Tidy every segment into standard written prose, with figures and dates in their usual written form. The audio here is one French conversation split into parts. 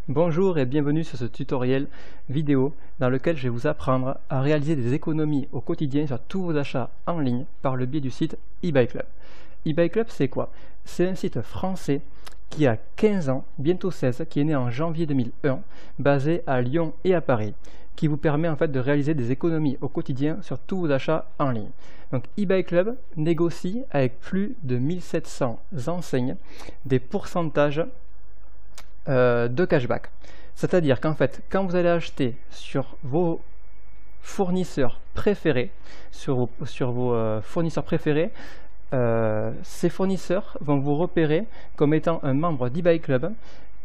Bonjour et bienvenue sur ce tutoriel vidéo dans lequel je vais vous apprendre à réaliser des économies au quotidien sur tous vos achats en ligne par le biais du site eBuyClub. eBuyClub, c'est quoi? C'est un site français qui a 15 ans, bientôt 16, qui est né en janvier 2001, basé à Lyon et à Paris, qui vous permet en fait de réaliser des économies au quotidien sur tous vos achats en ligne. Donc eBuyClub négocie avec plus de 1700 enseignes des pourcentages de cashback. C'est-à-dire qu'en fait, quand vous allez acheter sur vos fournisseurs préférés, sur vos fournisseurs préférés, ces fournisseurs vont vous repérer comme étant un membre d'eBuyClub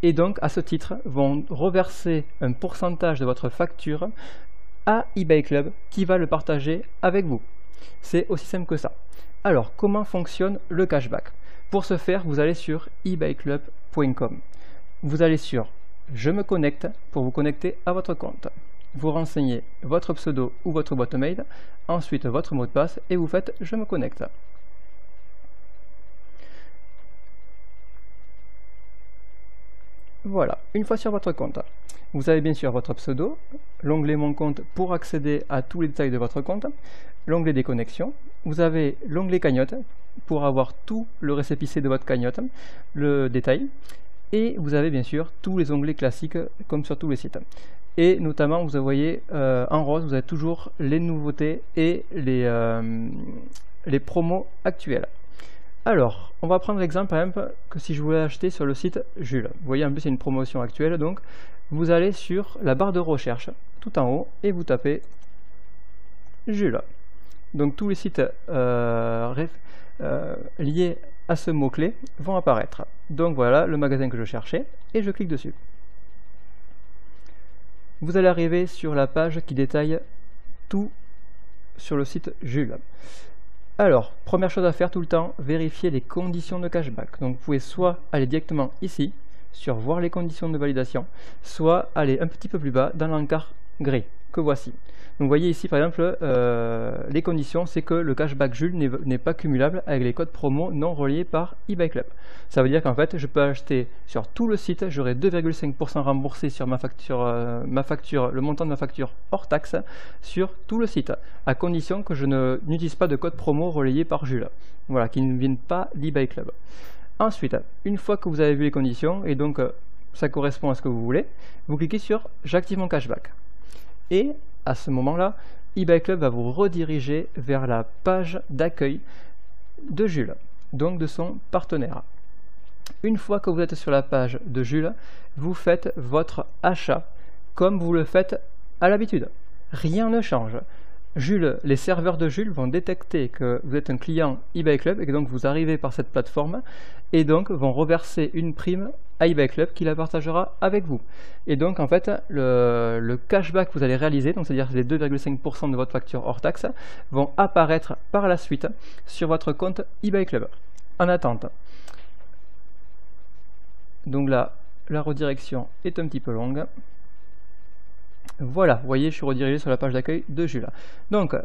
et donc à ce titre vont reverser un pourcentage de votre facture à eBuyClub qui va le partager avec vous. C'est aussi simple que ça. Alors, comment fonctionne le cashback? Pour ce faire, vous allez sur ebuyclub.com. Vous allez sur « Je me connecte » pour vous connecter à votre compte. Vous renseignez votre pseudo ou votre boîte mail, ensuite votre mot de passe et vous faites « Je me connecte ». Voilà, une fois sur votre compte, vous avez bien sûr votre pseudo, l'onglet « Mon compte » pour accéder à tous les détails de votre compte, l'onglet « Des connexions », vous avez l'onglet « Cagnotte » pour avoir tout le récépissé de votre cagnotte, le détail, et vous avez bien sûr tous les onglets classiques comme sur tous les sites. Et notamment, vous voyez en rose, vous avez toujours les nouveautés et les promos actuelles. Alors, on va prendre l'exemple par exemple que si je voulais acheter sur le site Jules. Vous voyez en plus c'est une promotion actuelle, donc vous allez sur la barre de recherche tout en haut et vous tapez Jules. Donc tous les sites liés à ce mot-clé vont apparaître. Donc voilà le magasin que je cherchais et je clique dessus. Vous allez arriver sur la page qui détaille tout sur le site Jules. Alors, première chose à faire tout le temps, vérifier les conditions de cashback. Donc vous pouvez soit aller directement ici, sur voir les conditions de validation, soit aller un petit peu plus bas dans l'encart gris que voici. Donc vous voyez ici par exemple les conditions, c'est que le cashback Jules n'est pas cumulable avec les codes promo non reliés par eBuyClub. Ça veut dire qu'en fait je peux acheter sur tout le site, j'aurai 2,5% remboursé sur ma facture, le montant de ma facture hors taxe sur tout le site, à condition que je n'utilise pas de code promo relayé par Jules, voilà, qui ne viennent pas d'eBuyClub. Ensuite, une fois que vous avez vu les conditions, et donc ça correspond à ce que vous voulez, vous cliquez sur « J'active mon cashback ». Et à ce moment-là, eBuyClub va vous rediriger vers la page d'accueil de Jules, donc de son partenaire. Une fois que vous êtes sur la page de Jules, vous faites votre achat comme vous le faites à l'habitude. Rien ne change. Jules, les serveurs de Jules vont détecter que vous êtes un client eBuyClub et que donc vous arrivez par cette plateforme et donc vont reverser une prime à eBuyClub qui la partagera avec vous. Et donc en fait le cashback que vous allez réaliser, donc c'est-à-dire les 2,5% de votre facture hors taxe, vont apparaître par la suite sur votre compte eBuyClub en attente. Donc là, la redirection est un petit peu longue. Voilà, vous voyez, je suis redirigé sur la page d'accueil de Jules. Donc,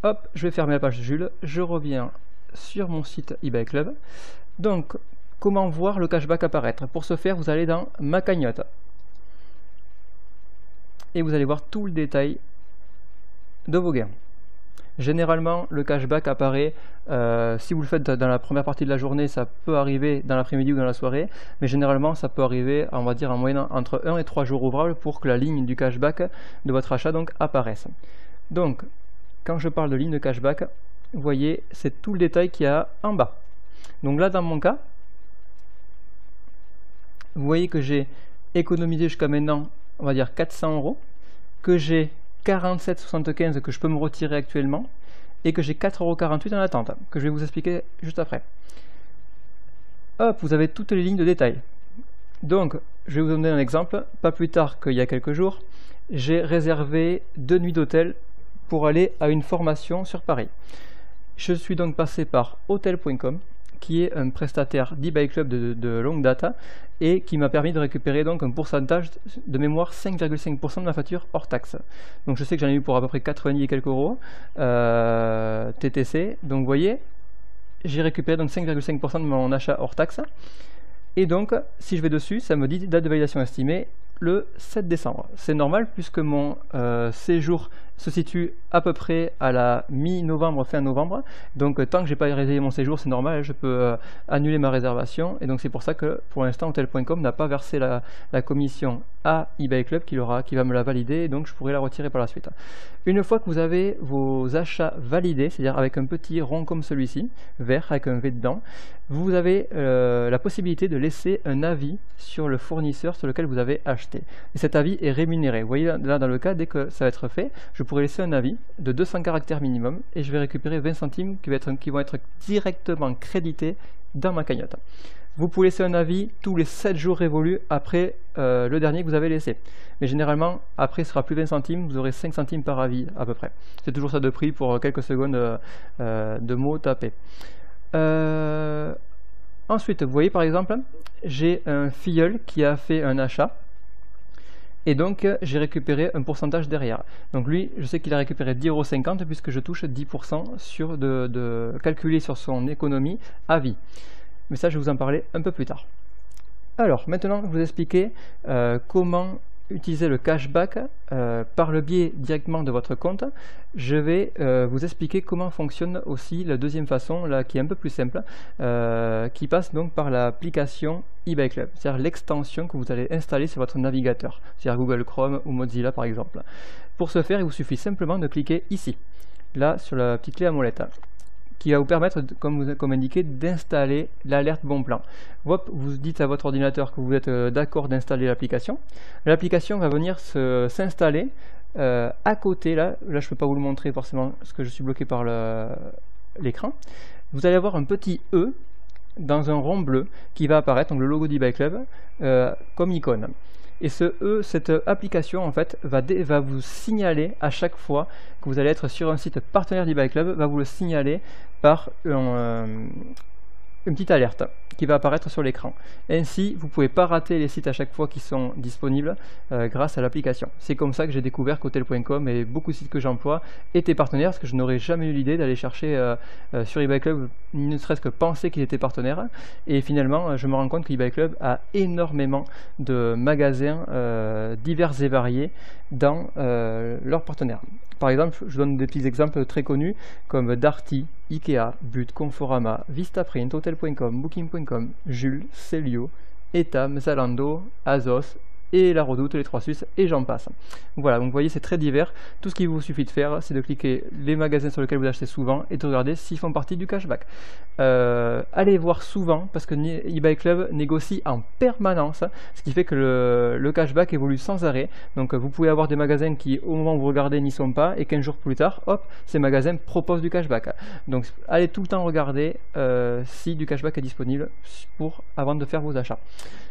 hop, je vais fermer la page de Jules, je reviens sur mon site eBuyClub. Donc, comment voir le cashback apparaître? Pour ce faire, vous allez dans Ma cagnotte. Et vous allez voir tout le détail de vos gains. Généralement, le cashback apparaît, si vous le faites dans la première partie de la journée, ça peut arriver dans l'après-midi ou dans la soirée, mais généralement, ça peut arriver, on va dire, en moyenne entre 1 et 3 jours ouvrables pour que la ligne du cashback de votre achat donc apparaisse. Donc, quand je parle de ligne de cashback, vous voyez, c'est tout le détail qu'il y a en bas. Donc là, dans mon cas, vous voyez que j'ai économisé jusqu'à maintenant, on va dire 400 €, que j'ai 47,75 € que je peux me retirer actuellement et que j'ai 4,48 € en attente, que je vais vous expliquer juste après. Hop, vous avez toutes les lignes de détail. Donc, je vais vous donner un exemple. Pas plus tard qu'il y a quelques jours, j'ai réservé 2 nuits d'hôtel pour aller à une formation sur Paris. Je suis donc passé par Hotel.com, qui est un prestataire d'eBuyClub de longue date et qui m'a permis de récupérer donc un pourcentage de mémoire 5,5% de ma facture hors taxe. Donc je sais que j'en ai eu pour à peu près 90 et quelques euros TTC. Donc vous voyez, j'ai récupéré donc 5,5% de mon achat hors taxe. Et donc, si je vais dessus, ça me dit date de validation estimée le 7 décembre. C'est normal puisque mon séjour se situe à peu près à la mi-novembre, fin novembre. Donc tant que j'ai pas réalisé mon séjour, c'est normal, je peux annuler ma réservation. Et donc c'est pour ça que pour l'instant Hotels.com n'a pas versé la commission à eBay Club qui va me la valider, et donc je pourrai la retirer par la suite. Une fois que vous avez vos achats validés, c'est-à-dire avec un petit rond comme celui-ci, vert avec un V dedans, vous avez la possibilité de laisser un avis sur le fournisseur sur lequel vous avez acheté. Et cet avis est rémunéré. Vous voyez là dans le cas, dès que ça va être fait, je pourrai laisser un avis de 200 caractères minimum et je vais récupérer 20 centimes qui vont être directement crédités dans ma cagnotte. Vous pouvez laisser un avis tous les 7 jours révolus après le dernier que vous avez laissé. Mais généralement, après, ce sera plus 20 centimes, vous aurez 5 centimes par avis à peu près. C'est toujours ça de prix pour quelques secondes de mots tapés. Ensuite, vous voyez par exemple, j'ai un filleul qui a fait un achat. Et donc, j'ai récupéré un pourcentage derrière. Donc lui, je sais qu'il a récupéré 10,50 € puisque je touche 10% de calculé sur son économie à vie. Mais ça, je vais vous en parler un peu plus tard. Alors, maintenant, je vais vous expliquer comment utiliser le cashback par le biais directement de votre compte. Je vais vous expliquer comment fonctionne aussi la deuxième façon, là, qui est un peu plus simple, qui passe donc par l'application eBay Club, c'est-à-dire l'extension que vous allez installer sur votre navigateur, c'est-à-dire Google Chrome ou Mozilla par exemple. Pour ce faire, il vous suffit simplement de cliquer ici, là, sur la petite clé à molette, qui va vous permettre, comme indiqué, d'installer l'alerte bon plan. Hop, vous dites à votre ordinateur que vous êtes d'accord d'installer l'application. L'application va venir s'installer à côté, là je ne peux pas vous le montrer forcément parce que je suis bloqué par l'écran. Vous allez avoir un petit E dans un rond bleu qui va apparaître, donc le logo d'eBay Club, comme icône. Et cette application en fait va vous signaler à chaque fois que vous allez être sur un site partenaire d'eBay Club, va vous le signaler par une petite alerte qui va apparaître sur l'écran. Ainsi, vous ne pouvez pas rater les sites à chaque fois qui sont disponibles grâce à l'application. C'est comme ça que j'ai découvert qu'Hotels.com et beaucoup de sites que j'emploie étaient partenaires, parce que je n'aurais jamais eu l'idée d'aller chercher sur eBay Club, ne serait-ce que penser qu'ils étaient partenaires. Et finalement, je me rends compte qu'eBay Club a énormément de magasins divers et variés dans leurs partenaires. Par exemple, je donne des petits exemples très connus comme Darty, Ikea, But, Conforama, Vistaprint, Hotel.com, Booking.com, Jules, Celio, Etam, Zalando, Azos et La Redoute, les Trois Suisses, et j'en passe. Voilà, donc vous voyez, c'est très divers. Tout ce qu'il vous suffit de faire, c'est de cliquer les magasins sur lesquels vous achetez souvent et de regarder s'ils font partie du cashback. Allez voir souvent, parce que eBay Club négocie en permanence, ce qui fait que le cashback évolue sans arrêt. Donc vous pouvez avoir des magasins qui, au moment où vous regardez, n'y sont pas, et 15 jours plus tard, hop, ces magasins proposent du cashback. Donc allez tout le temps regarder si du cashback est disponible avant de faire vos achats.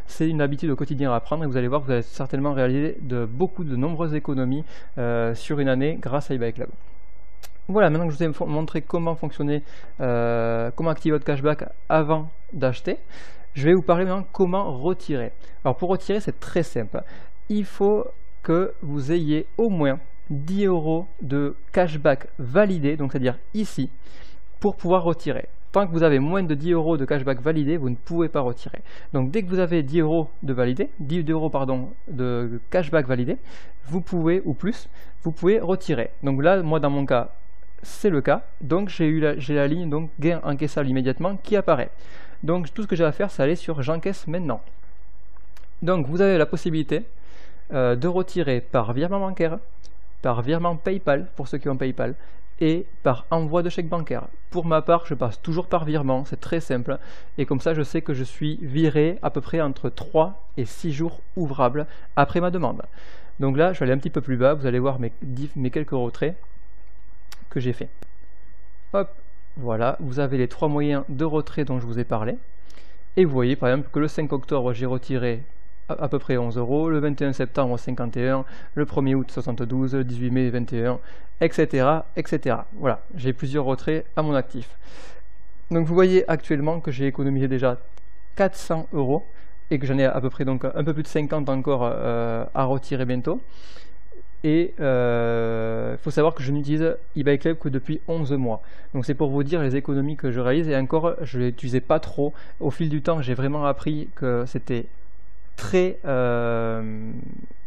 C'est une habitude au quotidien à prendre, et vous allez voir que vous allez certainement réaliser de nombreuses économies sur une année grâce à eBay Club. Voilà, maintenant que je vous ai montré comment fonctionner, comment activer votre cashback avant d'acheter, je vais vous parler maintenant comment retirer. Alors pour retirer, c'est très simple. Il faut que vous ayez au moins 10 € de cashback validé, donc c'est-à-dire ici, pour pouvoir retirer. Tant que vous avez moins de 10 € de cashback validé, vous ne pouvez pas retirer. Donc dès que vous avez 10 € de validé, 10 € pardon, de cashback validé, vous pouvez, ou plus, vous pouvez retirer. Donc là, moi dans mon cas, c'est le cas. Donc j'ai la ligne donc gain encaissable immédiatement qui apparaît. Donc tout ce que j'ai à faire, c'est aller sur j'encaisse maintenant. Donc vous avez la possibilité de retirer par virement bancaire, par virement PayPal pour ceux qui ont PayPal, et par envoi de chèque bancaire. Pour ma part, je passe toujours par virement, c'est très simple, et comme ça je sais que je suis viré à peu près entre 3 et 6 jours ouvrables après ma demande. Donc là, je vais aller un petit peu plus bas, vous allez voir mes quelques retraits que j'ai fait. Hop, voilà, vous avez les 3 moyens de retrait dont je vous ai parlé, et vous voyez par exemple que le 5 octobre j'ai retiré à peu près 11 €, le 21 septembre 51, le 1er août 72, le 18 mai 21, etc. etc. Voilà, j'ai plusieurs retraits à mon actif. Donc vous voyez actuellement que j'ai économisé déjà 400 € et que j'en ai à peu près donc un peu plus de 50 encore à retirer bientôt. Et il faut savoir que je n'utilise eBay Club que depuis 11 mois. Donc c'est pour vous dire les économies que je réalise. Et encore, je ne l'utilisais pas trop. Au fil du temps, j'ai vraiment appris que c'était très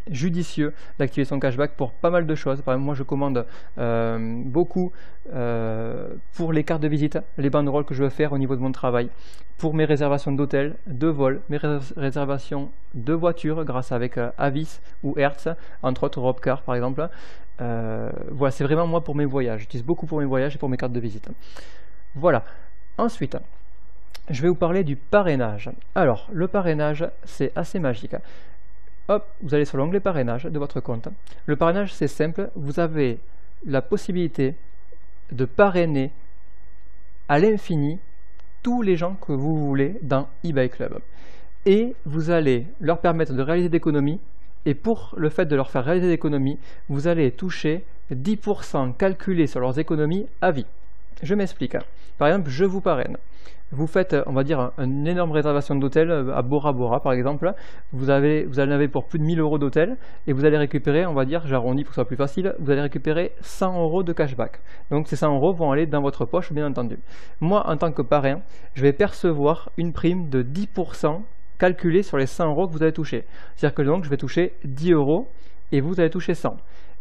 judicieux d'activer son cashback pour pas mal de choses. Par exemple, moi je commande beaucoup pour les cartes de visite, les banderoles que je veux faire au niveau de mon travail, pour mes réservations d'hôtel, de vol, mes réservations de voitures grâce avec Avis ou Hertz, entre autres Europcar par exemple. Voilà, c'est vraiment moi pour mes voyages. J'utilise beaucoup pour mes voyages et pour mes cartes de visite. Voilà. Ensuite, je vais vous parler du parrainage. Alors, le parrainage, c'est assez magique. Hop, vous allez sur l'onglet parrainage de votre compte. Le parrainage, c'est simple. Vous avez la possibilité de parrainer à l'infini tous les gens que vous voulez dans eBay Club. Et vous allez leur permettre de réaliser des économies. Et pour le fait de leur faire réaliser des économies, vous allez toucher 10% calculés sur leurs économies à vie. Je m'explique. Par exemple, je vous parraine. Vous faites, on va dire, une énorme réservation d'hôtel à Bora Bora, par exemple. Vous en avez pour plus de 1000 euros d'hôtel et vous allez récupérer, on va dire, j'arrondis pour que ce soit plus facile, vous allez récupérer 100 euros de cashback. Donc ces 100 euros vont aller dans votre poche, bien entendu. Moi, en tant que parrain, je vais percevoir une prime de 10% calculée sur les 100 euros que vous allez toucher. C'est-à-dire que donc, je vais toucher 10 euros et vous allez toucher 100.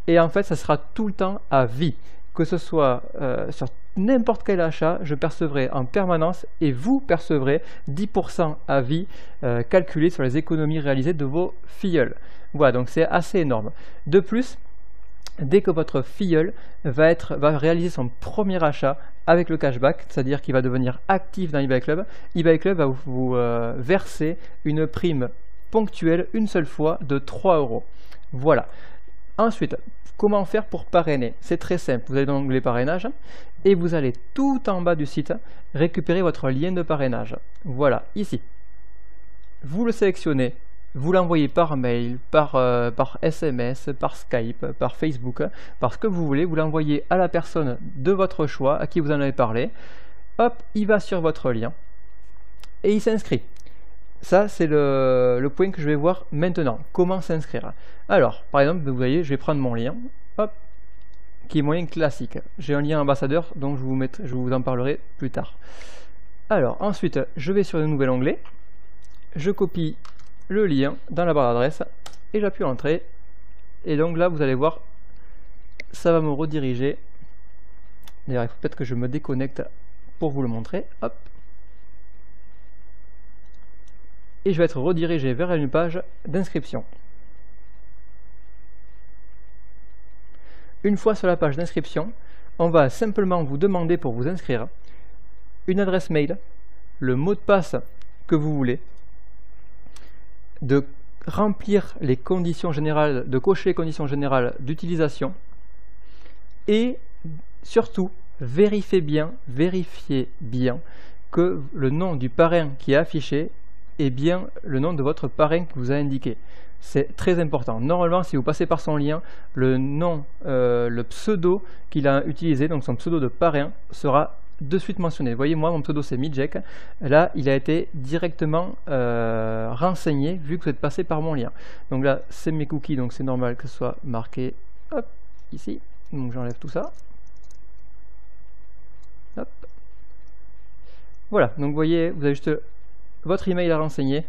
Et en fait, ça sera tout le temps à vie. Que ce soit sur n'importe quel achat, je percevrai en permanence et vous percevrez 10% à vie calculé sur les économies réalisées de vos filleuls. Voilà, donc c'est assez énorme. De plus, dès que votre filleul va réaliser son premier achat avec le cashback, c'est-à-dire qu'il va devenir actif dans eBay Club va vous verser une prime ponctuelle une seule fois de 3 euros. Voilà. Ensuite, comment faire pour parrainer? C'est très simple. Vous allez dans l'onglet parrainage et vous allez tout en bas du site récupérer votre lien de parrainage. Voilà, ici. Vous le sélectionnez, vous l'envoyez par mail, par SMS, par Skype, par Facebook, par ce que vous voulez. Vous l'envoyez à la personne de votre choix, à qui vous en avez parlé. Hop, il va sur votre lien et il s'inscrit. Ça, c'est le point que je vais voir maintenant. Comment s'inscrire? Alors, par exemple, vous voyez, je vais prendre mon lien, hop, qui est mon lien classique. J'ai un lien ambassadeur, donc je vous en parlerai plus tard. Alors, ensuite, je vais sur le nouvel onglet, je copie le lien dans la barre d'adresse et j'appuie Entrée. Et donc là, vous allez voir, ça va me rediriger. D'ailleurs, il faut peut-être que je me déconnecte pour vous le montrer. Hop. Et je vais être redirigé vers une page d'inscription. Une fois sur la page d'inscription, on va simplement vous demander pour vous inscrire une adresse mail, le mot de passe que vous voulez, de remplir les conditions générales, de cocher les conditions générales d'utilisation et surtout vérifiez bien que le nom du parrain qui est affiché est bien le nom de votre parrain qui vous a indiqué. C'est très important. Normalement, si vous passez par son lien, le nom, le pseudo qu'il a utilisé, donc son pseudo de parrain, sera de suite mentionné. Vous voyez, moi, mon pseudo c'est Midjek. Là, il a été directement renseigné vu que vous êtes passé par mon lien. Donc là, c'est mes cookies, donc c'est normal que ce soit marqué hop, ici. Donc j'enlève tout ça. Hop. Voilà, donc vous voyez, vous avez juste votre email à renseigner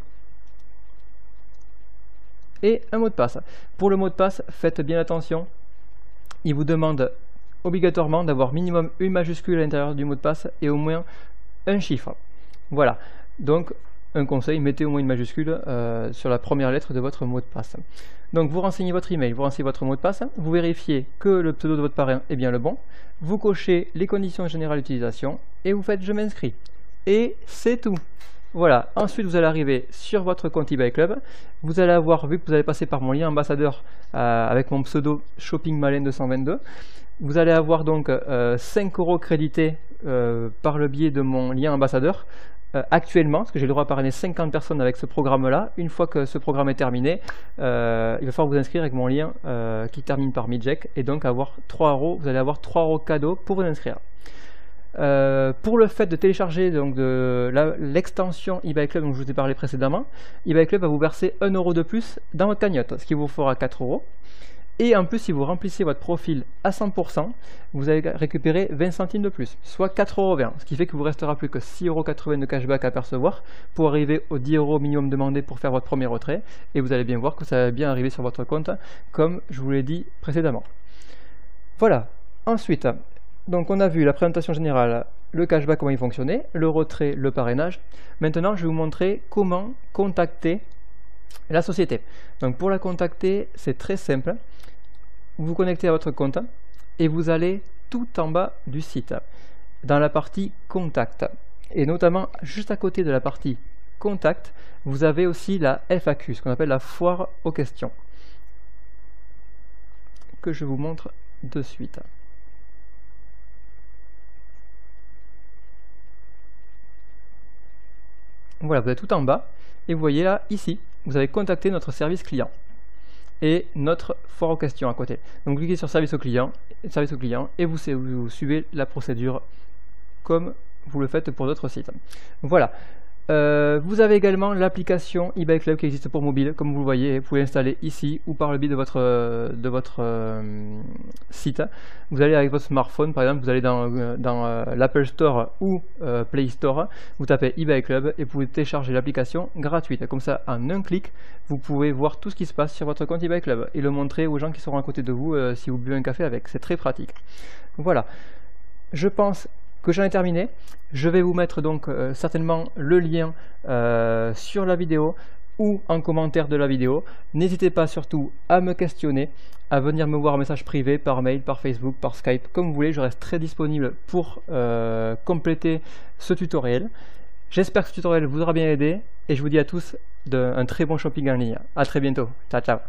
et un mot de passe. Pour le mot de passe, faites bien attention. Il vous demande obligatoirement d'avoir minimum une majuscule à l'intérieur du mot de passe et au moins un chiffre. Voilà. Donc, un conseil, mettez au moins une majuscule sur la première lettre de votre mot de passe. Donc, vous renseignez votre email, vous renseignez votre mot de passe, vous vérifiez que le pseudo de votre parrain est bien le bon, vous cochez les conditions générales d'utilisation et vous faites « Je m'inscris ». Et c'est tout. Voilà, ensuite vous allez arriver sur votre compte eBay Club, vous allez avoir, vu que vous allez passer par mon lien ambassadeur avec mon pseudo ShoppingMalin222, vous allez avoir donc 5 euros crédités par le biais de mon lien ambassadeur actuellement, parce que j'ai le droit à parrainer 50 personnes avec ce programme-là. Une fois que ce programme est terminé, il va falloir vous inscrire avec mon lien qui termine par Midjek, et donc avoir 3 euros, vous allez avoir 3 euros cadeaux pour vous inscrire. Pour le fait de télécharger l'extension eBay Club dont je vous ai parlé précédemment, eBay Club va vous verser 1 euro de plus dans votre cagnotte, ce qui vous fera 4 euros. Et en plus, si vous remplissez votre profil à 100%, vous allez récupérer 20 centimes de plus, soit 4,20 €, ce qui fait qu'il vous restera plus que 6,80 € de cashback à percevoir pour arriver aux 10 € minimum demandé pour faire votre premier retrait. Et vous allez bien voir que ça va bien arriver sur votre compte, comme je vous l'ai dit précédemment. Voilà. Ensuite, donc on a vu la présentation générale, le cashback, comment il fonctionnait, le retrait, le parrainage. Maintenant, je vais vous montrer comment contacter la société. Donc pour la contacter, c'est très simple. Vous vous connectez à votre compte et vous allez tout en bas du site, dans la partie contact. Et notamment, juste à côté de la partie contact, vous avez aussi la FAQ, ce qu'on appelle la foire aux questions, que je vous montre de suite. Voilà, vous êtes tout en bas et vous voyez là, ici, vous avez contacté notre service client et notre foire aux questions à côté. Donc cliquez sur service au client et vous suivez la procédure comme vous le faites pour d'autres sites. Voilà. Vous avez également l'application eBay Club qui existe pour mobile, comme vous le voyez, vous pouvez l'installer ici ou par le biais de votre site. Vous allez avec votre smartphone, par exemple, vous allez dans l'Apple Store ou Play Store, vous tapez eBay Club et vous pouvez télécharger l'application gratuite. Comme ça, en un clic, vous pouvez voir tout ce qui se passe sur votre compte eBay Club et le montrer aux gens qui seront à côté de vous si vous buvez un café avec. C'est très pratique. Voilà. Je pense que j'en ai terminé. Je vais vous mettre donc certainement le lien sur la vidéo ou en commentaire de la vidéo. N'hésitez pas surtout à me questionner, à venir me voir en message privé, par mail, par Facebook, par Skype, comme vous voulez. Je reste très disponible pour compléter ce tutoriel. J'espère que ce tutoriel vous aura bien aidé et je vous dis à tous un très bon shopping en ligne. À très bientôt. Ciao, ciao.